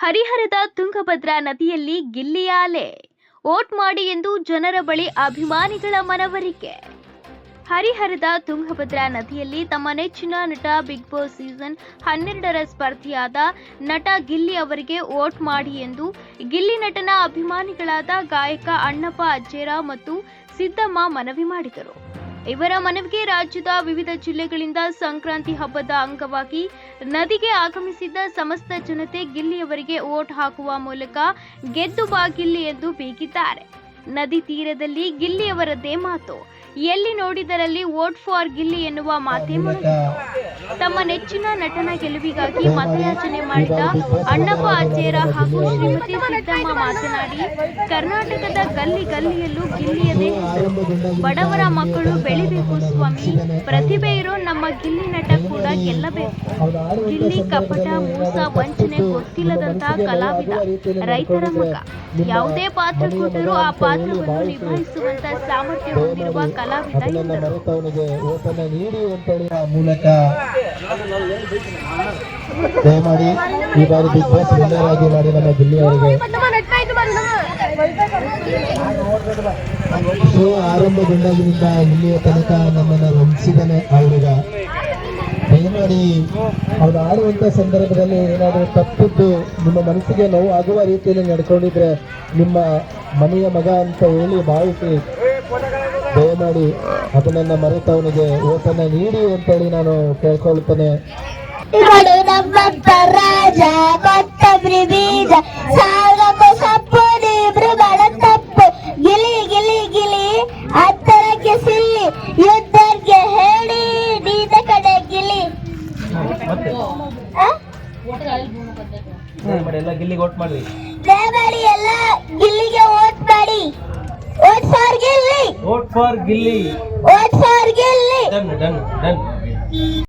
ಹರಿಹರದ ತುಂಗಭದ್ರಾ ನದಿಯಲ್ಲಿ ಗಿಲ್ಲಿಯ ಅಲೆ. ವೋಟ್ ಮಾಡಿ ಎಂದು ಜನರ ಬಳಿ ಅಭಿಮಾನಿಗಳ ಮನವರಿಕೆ. ಹರಿಹರದ ತುಂಗಭದ್ರಾ ನದಿಯಲ್ಲಿ ತಮ್ಮ ನೆಚ್ಚಿನ ನಟ ಬಿಗ್ ಬಾಸ್ ಸೀಸನ್ 12ರ ಸ್ಪರ್ಧಿಯಾದ ನಟ ಗಿಲ್ಲಿ ಅವರಿಗೆ ವೋಟ್ ಮಾಡಿ ಎಂದು ಗಿಲ್ಲಿ ನಟನ ಅಭಿಮಾನಿಗಳಾದ ಗಾಯಕ ಅಣ್ಣಪ್ಪ ಅಜ್ಜೇರ ಮತ್ತು ಸಿದ್ದಮ್ಮ ಮನವಿ ಮಾಡಿದರು. ಇವರ ಮನವಿಗೆ ರಾಜ್ಯದ ವಿವಿಧ ಜಿಲ್ಲೆಗಳಿಂದ ಸಂಕ್ರಾಂತಿ ಹಬ್ಬದ ಅಂಗವಾಗಿ ನದಿಗೆ ಆಗಮಿಸಿದ್ದ ಸಮಸ್ತ ಜನತೆ ಗಿಲ್ಲಿಯವರಿಗೆ ವೋಟ್ ಹಾಕುವ ಮೂಲಕ ಗೆದ್ದು ಬಾ ಗಿಲ್ಲಿ ಎಂದು ಬೀಗಿದ್ದಾರೆ. ನದಿ ತೀರದಲ್ಲಿ ಗಿಲ್ಲಿಯವರದ್ದೇ ಮಾತು. ಎಲ್ಲಿ ನೋಡಿದರಲ್ಲಿ ವೋಟ್ ಫಾರ್ ಗಿಲ್ಲಿ ಎನ್ನುವ ಮಾತೇ ಮೊಳಗಿತ್ತು. ತಮ್ಮ ನೆಚ್ಚಿನ ನಟನ ಗೆಲುವಿಗಾಗಿ ಮತಯಾಚನೆ ಮಾಡಿದ ಅಣ್ಣಪ್ಪ ಅಜ್ಜೇರ ಹಾಗೂ ಶ್ರೀಮತಿ ಸಿದ್ದಮ್ಮ ಮಾತನಾಡಿ, ಕರ್ನಾಟಕದ ಗಲ್ಲಿ ಗಲ್ಲಿಯಲ್ಲೂ ಗಿಲ್ಲಿಯದೇ ಹೆಸರು. ಬಡವರ ಮಕ್ಕಳು ಬೆಳಿಬೇಕು ಸ್ವಾಮಿ. ಪ್ರತಿಭೆ ಇರೋ ನಮ್ಮ ಗಿಲ್ಲಿ ನಟ ಕೂಡ ಗೆಲ್ಲಬೇಕು. ಗಿಲ್ಲಿ ಕಪಟ, ಮೋಸ, ವಂಚನೆ ಗೊತ್ತಿಲ್ಲದಂತ ಕಲಾವಿದ, ರೈತರ ಮಗ. ಯಾವುದೇ ಪಾತ್ರ ಕೊಟ್ಟರೂ ಆ ಪಾತ್ರವನ್ನು ನಿಭಾಯಿಸುವಂತ ಸಾಮರ್ಥ್ಯ ಹೊಂದಿರುವ ಕಲಾವಿದ ಎಂದರು. ಮೂಲಕ ದಯಮಾಡಿ ಈ ಬಾರಿ ಬಿಗ್ ಬಾಸ್ ವಿನ್ನರ್ ಆಗಿ ಮಾಡಿ ನಮ್ಮ ಗಿಲ್ಲಿ ಅವರಿಗೆ ಶೋ ಆರಂಭಗೊಂಡಾಗಿನಿಂದ ಇಲ್ಲಿಯ ತನಕ ನಮ್ಮನ್ನು ರಂಜಿಸಿದ್ದಾನೆ. ಅವರೀಗ ದಯಮಾಡಿ ಅವ್ರು ಆಡುವಂತ ಸಂದರ್ಭದಲ್ಲಿ ಏನಾದರೂ ತಪ್ಪಿದ್ದು ನಿಮ್ಮ ಮನಸ್ಸಿಗೆ ನೋವು ಆಗುವ ರೀತಿಯಲ್ಲಿ ನಡ್ಕೊಂಡಿದ್ರೆ ನಿಮ್ಮ ಮನೆಯ ಮಗ ಅಂತ ಹೇಳಿ ಭಾವಿಸಿ ದಯಮಾಡಿ ಅದನ್ನ ಮರೆತು ಅವನಿಗೆ ಓಟನ್ನ ನೀಡಿ ಅಂತೇಳಿ ನಾನು ಕೇಳ್ಕೊಳ್ತೇನೆ. ರಾಜ ಕೊತ್ತಂಬರಿ ಬೀಜ ಸಾಗಬೇಕು ಸಪ್ಪು ನೀಬ್ರು ಬಡ ತಪ್ಪು ಗಿಲಿ ಗಿಲಿ ಗಿಲಿ ಹತ್ತರಕ್ಕೆ ಸಿಲ್ಲಿ ಯುದ್ಧಕ್ಕೆ ಹೇಳಿ ನೀದ ಕಡೆ ಗಿಲಿ. ಗಿಲ್ಲಿಗೆ ಓಟ್ ಮಾಡಿ ದಯಮಾಡಿ ಎಲ್ಲ ಗಿಲ್ಲಿಗೆ ವೋಟ್ ಮಾಡಿ. Vote for Gilli. Vote for Gilli. Vote for Gilli. Done done done.